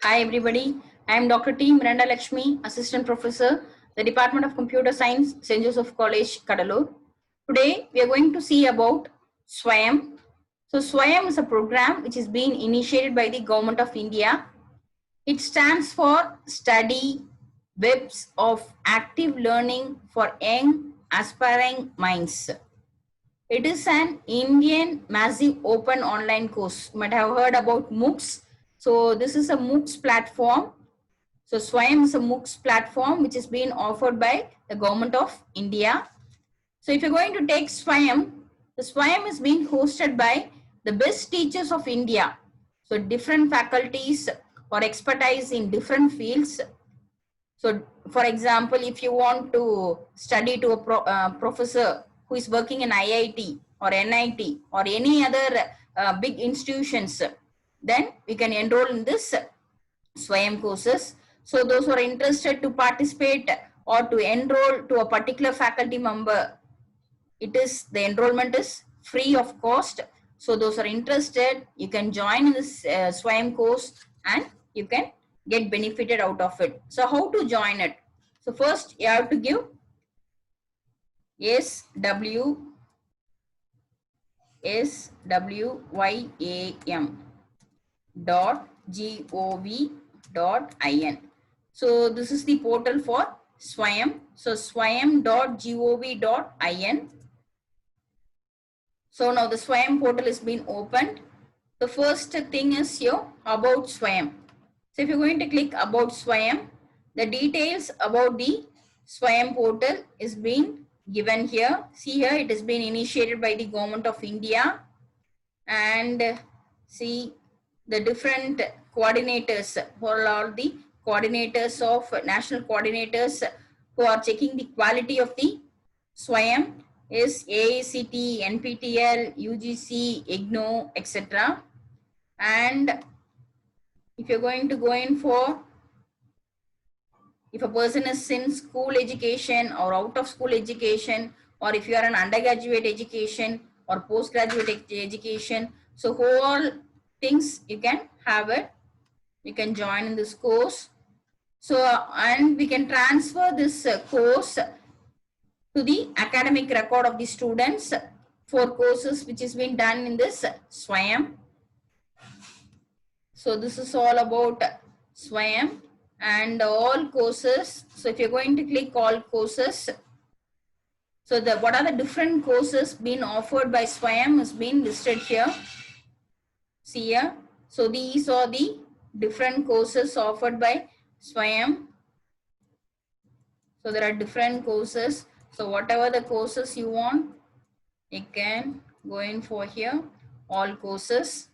Hi everybody, I am Dr. T. Miranda Lakshmi, Assistant Professor, the Department of Computer Science, St. Joseph College, Kadalur. Today we are going to see about SWAYAM. So SWAYAM is a program which is being initiated by the Government of India. It stands for Study Webs of Active Learning for Young Aspiring Minds. It is an Indian massive open online course. You might have heard about MOOCs. So this is a MOOCs platform. So SWAYAM is a MOOCs platform which is being offered by the Government of India. So if you're going to take SWAYAM, the SWAYAM is being hosted by the best teachers of India. So different faculties or expertise in different fields. So for example, if you want to study to a professor who is working in IIT or NIT or any other big institutions, then we can enroll in this SWAYAM courses. So those who are interested to participate or to enroll to a particular faculty member, the enrollment is free of cost. So those who are interested, you can join in this SWAYAM course and you can get benefited out of it. So how to join it? So first you have to give swayam.gov.in. So this is the portal for SWAYAM. So swayam.gov.in. So now the SWAYAM portal is being opened. The first thing is here about SWAYAM. So if you're going to click about SWAYAM, the details about the SWAYAM portal is being given here. See here, it has been initiated by the Government of India, and see the different coordinators, who are all the coordinators of national coordinators who are checking the quality of the SWAYAM is AICTE, NPTEL, UGC, IGNOU, etc. And if you're going to go in for, if a person is in school education or out of school education, or if you are an undergraduate education or postgraduate education, so whole things you can have it. You can join in this course. So and we can transfer this course to the academic record of the students for courses which is being done in this SWAYAM. So this is all about SWAYAM and all courses. So if you're going to click all courses, so what are the different courses being offered by SWAYAM is being listed here. See here. So these are the different courses offered by SWAYAM. So there are different courses. So whatever the courses you want, you can go in for here, all courses.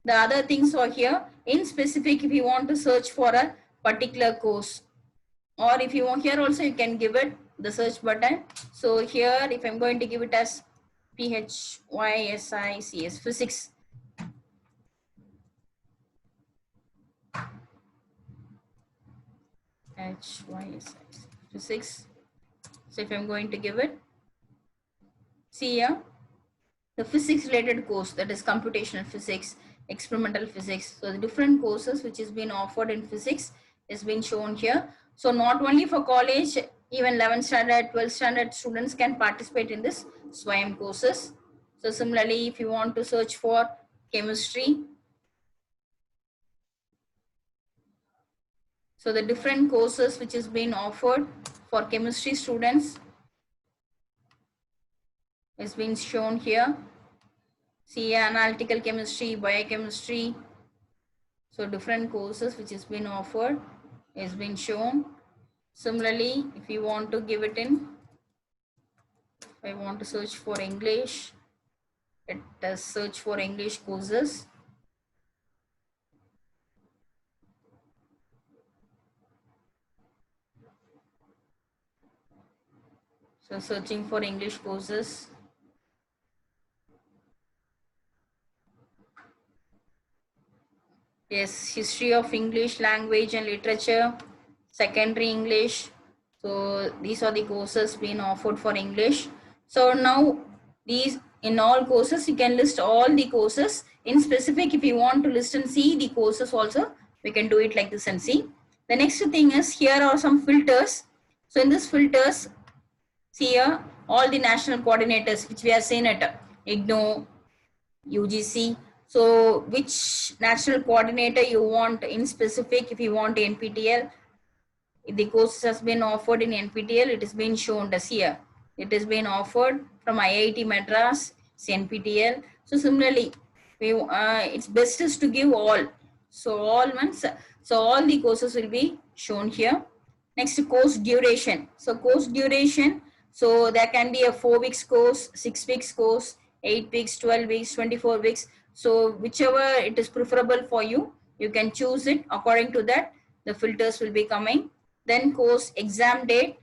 The other things are here. In specific, if you want to search for a particular course, or if you want here also, you can give it the search button. So here, if I'm going to give it as PHYSICS, physics. HYSICS, physics. So if I'm going to give it, see here, the physics related course, that is computational physics, experimental physics. So the different courses which is being offered in physics is being shown here. So not only for college, even 11th standard, 12th standard students can participate in this SWAYAM courses. So similarly, if you want to search for chemistry, so the different courses which is being offered for chemistry students is being shown here. See, analytical chemistry, biochemistry. So different courses which is being offered is being shown. Similarly, if you want to give it in, if I want to search for English, let us search for English courses. So searching for English courses. Yes, history of English language and literature, secondary English. So these are the courses being offered for English. So now these, in all courses, you can list all the courses. In specific, if you want to list and see the courses also, we can do it like this and see. The next thing is here are some filters. So in this filters, see here all the national coordinators which we have seen at IGNOU, UGC. So which national coordinator you want in specific, if you want NPTEL, if the course has been offered in NPTEL, it is being shown as here. It is being offered from IIT Madras, NPTEL. So similarly, it's best is to give all. So all the courses will be shown here. Next, course duration. So course duration. So there can be a 4 weeks course, 6 weeks course, 8 weeks, 12 weeks, 24 weeks. So whichever it is preferable for you, you can choose it. According to that, the filters will be coming. Then course exam date.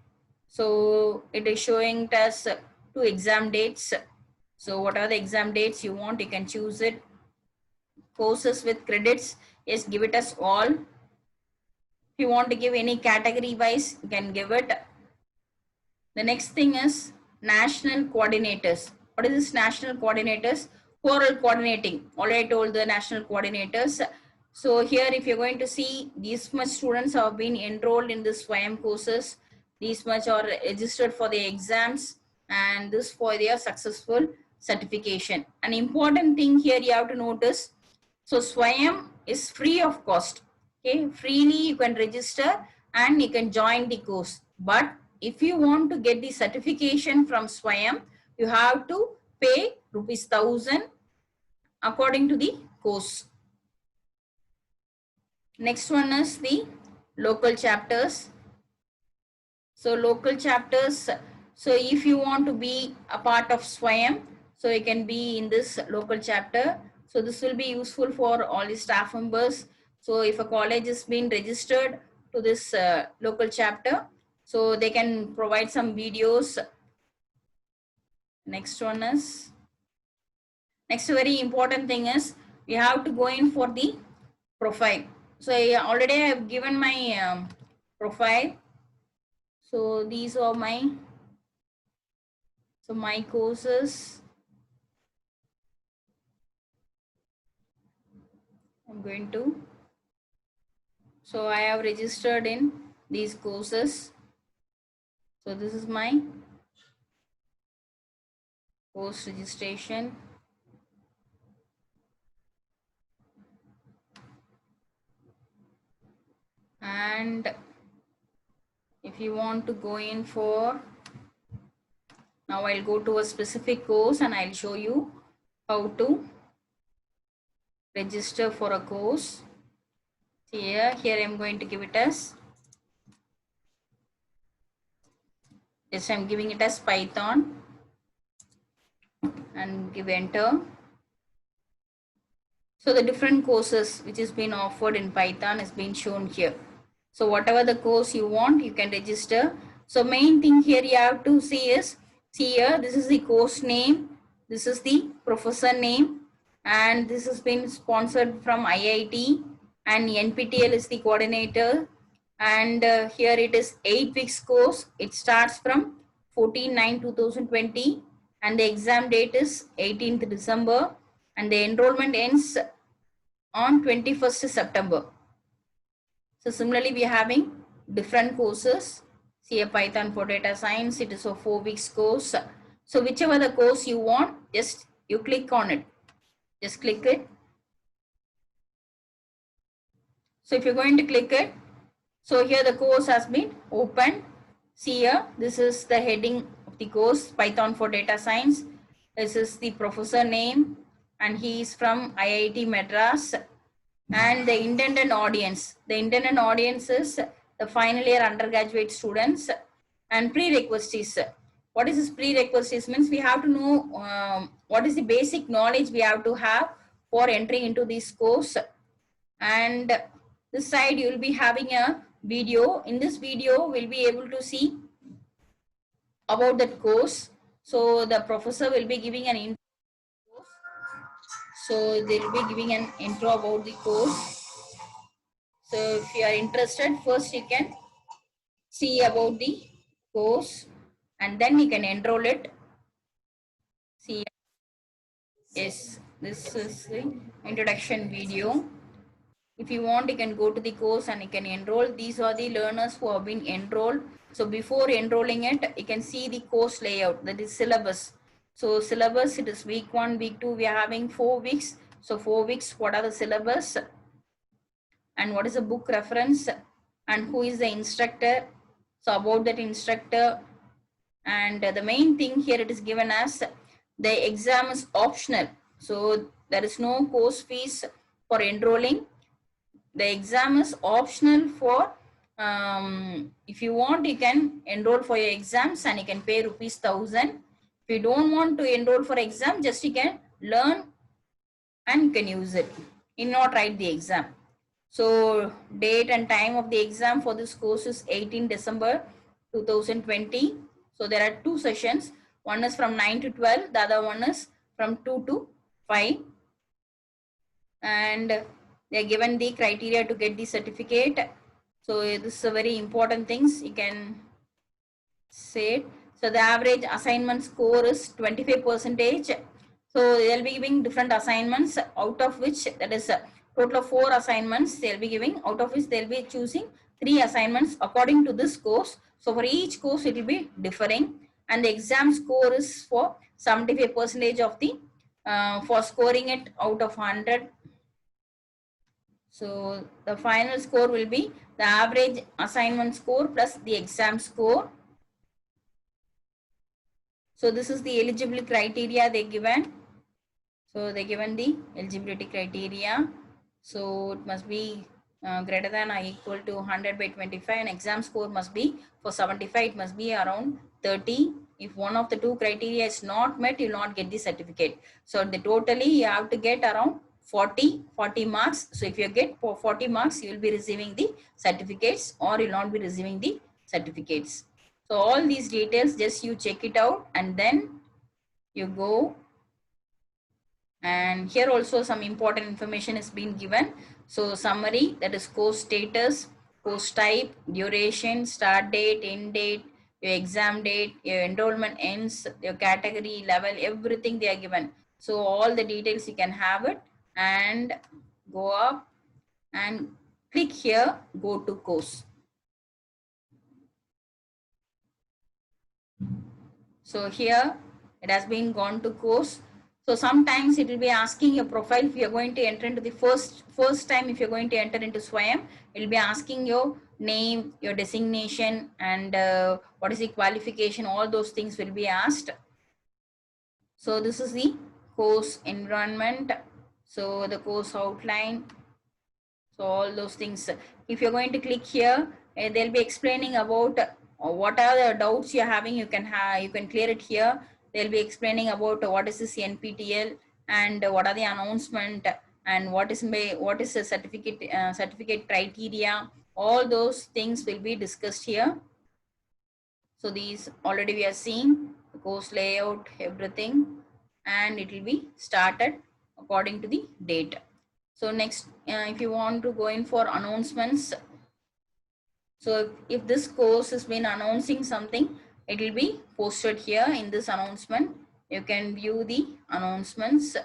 So it is showing it as 2 exam dates. So what are the exam dates you want, you can choose it. Courses with credits, yes, give it as all. If you want to give any category wise, you can give it. The next thing is national coordinators. What is this national coordinators? Choral coordinating. Already told the national coordinators. So here if you're going to see, these much students have been enrolled in this SWAYAM courses. These much are registered for the exams, and this for their successful certification. An important thing here you have to notice. So SWAYAM is free of cost. Okay, freely you can register and you can join the course. But if you want to get the certification from SWAYAM, you have to pay ₹1,000 according to the course. Next one is the local chapters. So local chapters, so if you want to be a part of SWAYAM, so you can be in this local chapter. So this will be useful for all the staff members. So if a college is being registered to this local chapter, so they can provide some videos. Next one is, next very important thing is, we have to go in for the profile. So already I have given my profile. So these are my courses. I'm going to, so I have registered in these courses. So this is my course registration. And if you want to go in for, now I'll go to a specific course and I'll show you how to register for a course. Here I'm going to give it as, yes, I'm giving it as Python and give enter. So the different courses which is being offered in Python is being shown here. So whatever the course you want, you can register. So main thing here you have to see is, see here, this is the course name, this is the professor name, and this has been sponsored from IIT, and NPTEL is the coordinator. And here it is 8 weeks course. It starts from 14/9/2020 and the exam date is 18th December and the enrollment ends on 21st September. So similarly, we are having different courses. See a Python for data science, it is a 4 weeks course. So whichever the course you want, just you click on it. Just click it. So if you're going to click it, so here the course has been opened. See here, this is the heading of the course, Python for data science. This is the professor name and he is from IIT Madras. And the intended audience. The intended audience is the final year undergraduate students. And prerequisites. What is this prerequisites? Means we have to know what is the basic knowledge we have to have for entering into this course. And this side you will be having a video. In this video, we'll be able to see about that course. So the professor will be giving an intro. So they will be giving an intro about the course. So if you are interested, first you can see about the course and then you can enroll it. See, yes, this is the introduction video. If you want, you can go to the course and you can enroll. These are the learners who have been enrolled. So before enrolling it, you can see the course layout, that is syllabus. So syllabus, it is week 1, week 2, we are having 4 weeks. So 4 weeks, what are the syllabus and what is the book reference and who is the instructor. So about that instructor, and the main thing here, it is given as the exam is optional. So there is no course fees for enrolling. The exam is optional for, if you want, you can enroll for your exams and you can pay ₹1,000. If you don't want to enroll for exam, just you can learn and you can use it. You not write the exam. So date and time of the exam for this course is 18 December 2020. So there are 2 sessions. One is from 9 to 12. The other one is from 2 to 5. And they are given the criteria to get the certificate. So this is a very important things you can say. So the average assignment score is 25%. So they'll be giving different assignments, out of which, that is a total of 4 assignments they'll be giving, out of which they'll be choosing 3 assignments according to this course. So for each course it will be differing, and the exam score is for 75% of the for scoring it out of 100. So the final score will be the average assignment score plus the exam score. So this is the eligibility criteria they given. So they given the eligibility criteria. So it must be greater than or equal to 100 by 25, and exam score must be for 75, it must be around 30. If one of the 2 criteria is not met, you will not get the certificate. So the totally you have to get around 40 marks. So if you get 40 marks, you will be receiving the certificates, or you will not be receiving the certificates. So all these details, just you check it out and then you go. And here also some important information is being given. So summary, that is course status, course type, duration, start date, end date, your exam date, your enrollment ends, your category, level, everything they are given. So all the details you can have it, and go up and click here, go to course. So here it has been gone to course. So sometimes it will be asking your profile. If you're going to enter into the first time, if you're going to enter into SWAYAM, it will be asking your name, your designation, and what is the qualification. All those things will be asked. So this is the course environment. So the course outline. So all those things. If you're going to click here, they'll be explaining about what are the doubts you're having. You can clear it here. They'll be explaining about what is this NPTEL, and what are the announcement, and what is the certificate criteria. All those things will be discussed here. So these already we are seeing the course layout, everything, and it will be started according to the date. So next, if you want to go in for announcements, so if this course has been announcing something, it will be posted here in this announcement. You can view the announcements.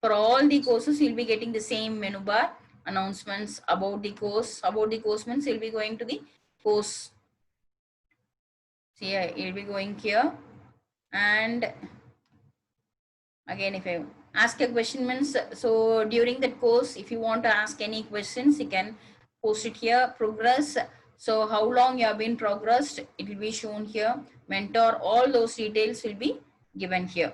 For all the courses, you'll be getting the same menu bar, announcements about the course. About the course means you'll be going to the course. So yeah, you'll be going here, and again, if I ask a question means, so during that course, if you want to ask any questions, you can post it here. Progress, so how long you have been progressed, it will be shown here. Mentor, all those details will be given here.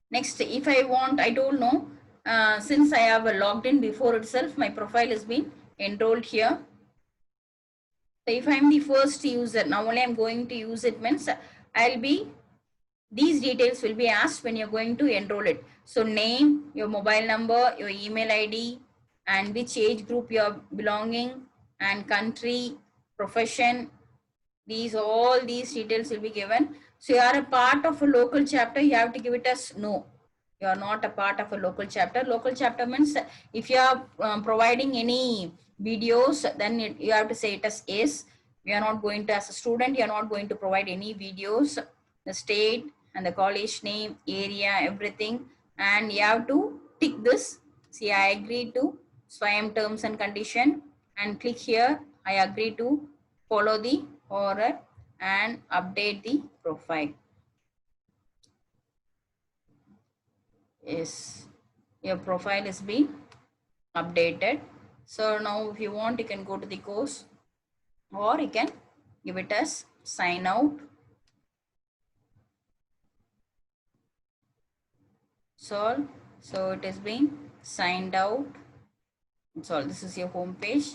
Next, if I want, I don't know, since I have logged in before itself, my profile has been enrolled here. So if I'm the first user, now only I'm going to use it means these details will be asked when you're going to enroll it. So name, your mobile number, your email ID, and which age group you're belonging, and country, profession. All these details will be given. So you are a part of a local chapter, you have to give it as no. You are not a part of a local chapter. Local chapter means if you are providing any videos, then you have to say it as yes. You are not going to, as a student, you are not going to provide any videos. The state and the college name, area, everything, and you have to tick this See, I agree to SWAYAM terms and condition and click here. I agree to follow the order and update the profile. Yes, your profile is being updated. So now if you want, you can go to the course or you can give it as sign out. So it is being signed out. That's all. This is your home page.